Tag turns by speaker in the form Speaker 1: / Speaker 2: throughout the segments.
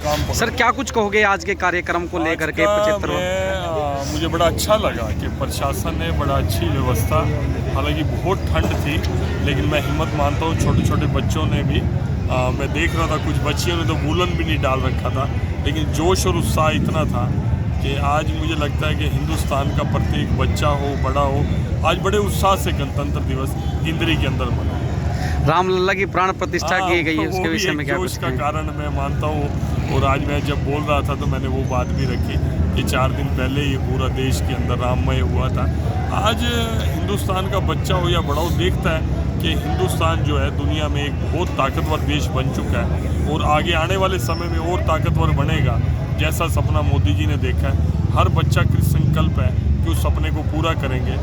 Speaker 1: काम पकड़।
Speaker 2: सर क्या कुछ कहोगे आज के कार्यक्रम को लेकर के 75?
Speaker 1: मुझे बड़ा अच्छा लगा कि प्रशासन ने बड़ा अच्छी व्यवस्था, हालांकि बहुत ठंड थी लेकिन मैं हिम्मत मानता हूँ छोटे छोटे बच्चों ने भी, मैं देख रहा था कुछ बच्चियों ने तो वूलन भी नहीं डाल रखा था, लेकिन जोश और उत्साह इतना था कि आज मुझे लगता है कि हिंदुस्तान का प्रत्येक बच्चा हो बड़ा हो आज बड़े उत्साह से गणतंत्र दिवस गिंदरी के अंदर मना।
Speaker 2: रामलला की प्राण प्रतिष्ठा की गई है, उसके विषय में क्या कुछ
Speaker 1: का कारण मैं मानता हूँ। और आज मैं जब बोल रहा था तो मैंने वो बात भी रखी कि 4 दिन पहले ये पूरा देश के अंदर राममय हुआ था। आज हिंदुस्तान का बच्चा हो या बड़ा हो देखता है कि हिंदुस्तान जो है दुनिया में एक बहुत ताकतवर देश बन चुका है और आगे आने वाले समय में और ताकतवर बनेगा, जैसा सपना मोदी जी ने देखा है। हर बच्चा का संकल्प है कि उस सपने को पूरा करेंगे।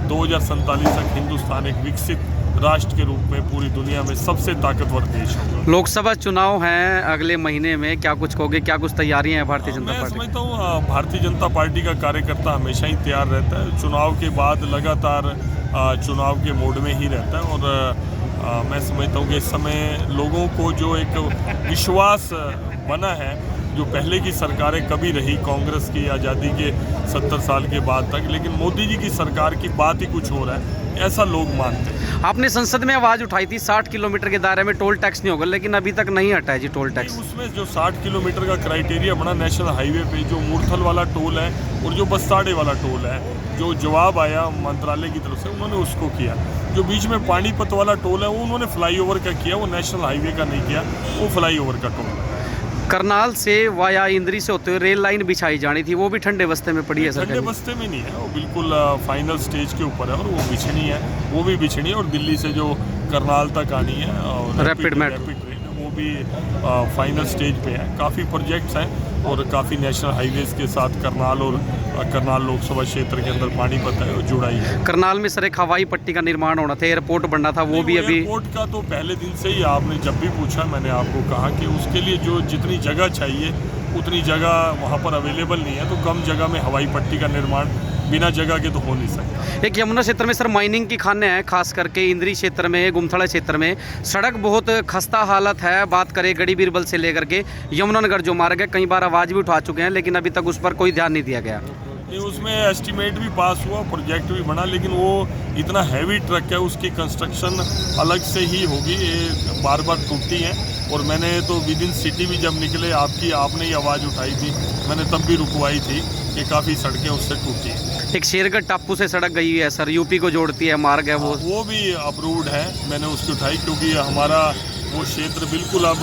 Speaker 1: 2047 तक हिंदुस्तान एक विकसित राष्ट्र के रूप में पूरी दुनिया में सबसे ताकतवर देश होगा।
Speaker 2: लोकसभा चुनाव हैं अगले महीने में, क्या कुछ कहोगे, क्या कुछ तैयारियां हैं भारतीय जनता पार्टी?
Speaker 1: मैं समझता हूँ भारतीय जनता पार्टी का कार्यकर्ता हमेशा ही तैयार रहता है, चुनाव के बाद लगातार चुनाव के मोड में ही रहता है। और मैं समझता हूँ कि इस समय लोगों को जो एक विश्वास बना है, जो पहले की सरकारें कभी रही कांग्रेस की आज़ादी के 70 साल के बाद तक, लेकिन मोदी जी की सरकार की बात ही कुछ हो रहा है, ऐसा लोग मानते हैं।
Speaker 2: आपने संसद में आवाज़ उठाई थी 60 किलोमीटर के दायरे में टोल टैक्स नहीं होगा, लेकिन अभी तक नहीं हटा है जी टोल टैक्स।
Speaker 1: उसमें जो 60 किलोमीटर का क्राइटेरिया बना नेशनल हाईवे पे, जो मूर्थल वाला टोल है और जो बस्ताड़े वाला टोल है, जो जवाब आया मंत्रालय की तरफ से उन्होंने उसको किया। जो बीच में पानीपत वाला टोल है वो उन्होंने फ्लाईओवर का किया, वो नेशनल हाईवे का नहीं किया, वो फ्लाईओवर का टोल है।
Speaker 2: करनाल से वाया इंद्री से होते हुए रेल लाइन बिछाई जानी थी, वो भी ठंडे बस्ते में पड़ी है सर?
Speaker 1: ठंडे बस्ते में नहीं है, वो बिल्कुल फाइनल स्टेज के ऊपर है और वो बिछनी है, वो भी बिछनी है। और दिल्ली से जो करनाल तक आनी है
Speaker 2: रैपिड
Speaker 1: ट्रेन है, वो भी फाइनल स्टेज पे है। काफ़ी प्रोजेक्ट्स हैं और काफ़ी नेशनल हाईवेज के साथ करनाल और करनाल लोकसभा क्षेत्र के अंदर पानीपत है, वो जुड़ा ही है।
Speaker 2: करनाल में सर एक हवाई पट्टी का निर्माण होना था, एयरपोर्ट बनना था, वो भी अभी
Speaker 1: एयरपोर्ट का तो पहले दिन से ही आपने जब भी पूछा मैंने आपको कहा कि उसके लिए जो जितनी जगह चाहिए उतनी जगह वहाँ पर अवेलेबल नहीं है, तो कम जगह में हवाई पट्टी का निर्माण बिना जगह के तो हो नहीं सकता।
Speaker 2: एक यमुना क्षेत्र में सर माइनिंग की खाने हैं, खास करके इंद्री क्षेत्र में, गुमथड़ा क्षेत्र में सड़क बहुत खस्ता हालत है। बात करें गड़ी बीरबल से लेकर के यमुनानगर जो मार्ग है, कई बार आवाज़ भी उठा चुके हैं, लेकिन अभी तक उस पर कोई ध्यान नहीं दिया गया।
Speaker 1: उसमें एस्टीमेट भी पास हुआ, प्रोजेक्ट भी बना, लेकिन वो इतना हैवी ट्रक है, उसकी कंस्ट्रक्शन अलग से ही होगी, ये बार बार टूटती है। और मैंने तो विद इन सिटी भी जब निकले आपने ही आवाज़ उठाई थी, मैंने तब भी रुकवाई थी कि काफ़ी सड़कें उससे टूटी हैं।
Speaker 2: एक शेरगढ़ टापू से सड़क गई है सर, यूपी को जोड़ती है मार्ग है, वो
Speaker 1: भी अप्रूव्ड है, मैंने उसकी उठाई क्योंकि हमारा वो क्षेत्र बिल्कुल अब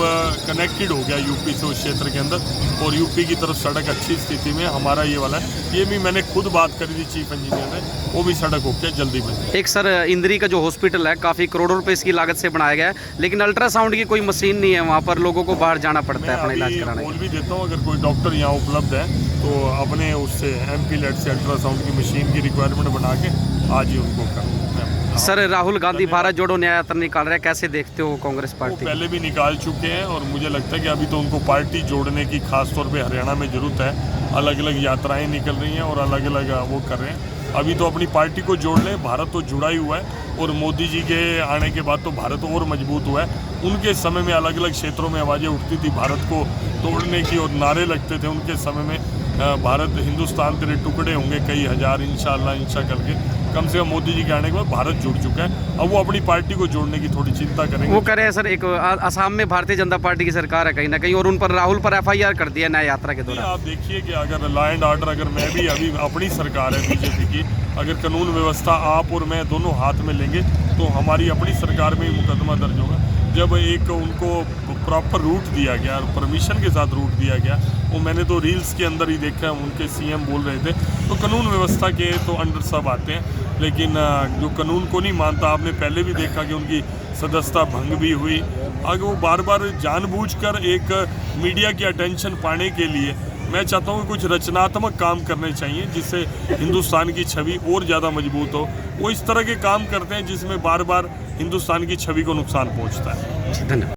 Speaker 1: कनेक्टेड हो गया यूपी से उस क्षेत्र के अंदर, और यूपी की तरफ सड़क अच्छी स्थिति में हमारा ये वाला है। ये भी मैंने खुद बात करी थी चीफ इंजीनियर से, वो भी सड़क होके जल्दी बने।
Speaker 2: एक सर इंद्री का जो हॉस्पिटल है काफ़ी करोड़ों रुपए इसकी लागत से बनाया गया है, लेकिन अल्ट्रासाउंड की कोई मशीन नहीं है वहाँ पर, लोगों को बाहर जाना पड़ता है अपना इलाज कराने।
Speaker 1: बोल भी देता हूँ अगर कोई डॉक्टर यहाँ उपलब्ध है तो अपने उससे MP-लेट से अल्ट्रासाउंड की मशीन की रिक्वायरमेंट बना के आज ही उनको करूँ।
Speaker 2: सर राहुल गांधी भारत जोड़ो न्याय यात्रा निकाल रहे हैं, कैसे देखते हो कांग्रेस पार्टी?
Speaker 1: पहले भी निकाल चुके हैं और मुझे लगता है कि अभी तो उनको पार्टी जोड़ने की खास तौर पे हरियाणा में ज़रूरत है। अलग अलग यात्राएं निकल रही हैं और अलग अलग वो कर रहे हैं। अभी तो अपनी पार्टी को जोड़ लें, भारत तो जुड़ा ही हुआ है और मोदी जी के आने के बाद तो भारत और मजबूत हुआ है। उनके समय में अलग अलग क्षेत्रों में आवाज़ें उठती थी भारत को तोड़ने की और नारे लगते थे उनके समय में, भारत हिंदुस्तान तेरे टुकड़े होंगे कई हजार इंशाअल्लाह इंशा करके। कम से कम मोदी जी के आने के बाद भारत जुड़ चुका है, अब वो अपनी पार्टी को जोड़ने की थोड़ी चिंता करेंगे।
Speaker 2: वो कह रहे हैं सर एक असम में भारतीय जनता पार्टी की सरकार है कहीं ना कहीं, और उन पर राहुल पर FIR कर दिया न्याय यात्रा के दौरान।
Speaker 1: आप देखिए कि अगर लॉ एंड ऑर्डर, अगर मैं भी अभी अपनी सरकार है बीजेपी की, अगर कानून व्यवस्था आप और मैं दोनों हाथ में लेंगे तो हमारी अपनी सरकार में ही मुकदमा दर्ज होगा। जब एक उनको प्रॉपर रूट दिया गया, परमिशन के साथ रूट दिया गया, वो मैंने तो रील्स के अंदर ही देखा, उनके CM बोल रहे थे, तो कानून व्यवस्था के तो अंडर सब आते हैं। लेकिन जो कानून को नहीं मानता, आपने पहले भी देखा कि उनकी सदस्यता भंग भी हुई। आगे वो बार बार जानबूझकर एक मीडिया की अटेंशन पाने के लिए, मैं चाहता हूँ कि कुछ रचनात्मक काम करने चाहिए जिससे हिंदुस्तान की छवि और ज़्यादा मजबूत हो। वो इस तरह के काम करते हैं जिसमें बार बार हिंदुस्तान की छवि को नुकसान पहुँचता है।
Speaker 2: धन्यवाद।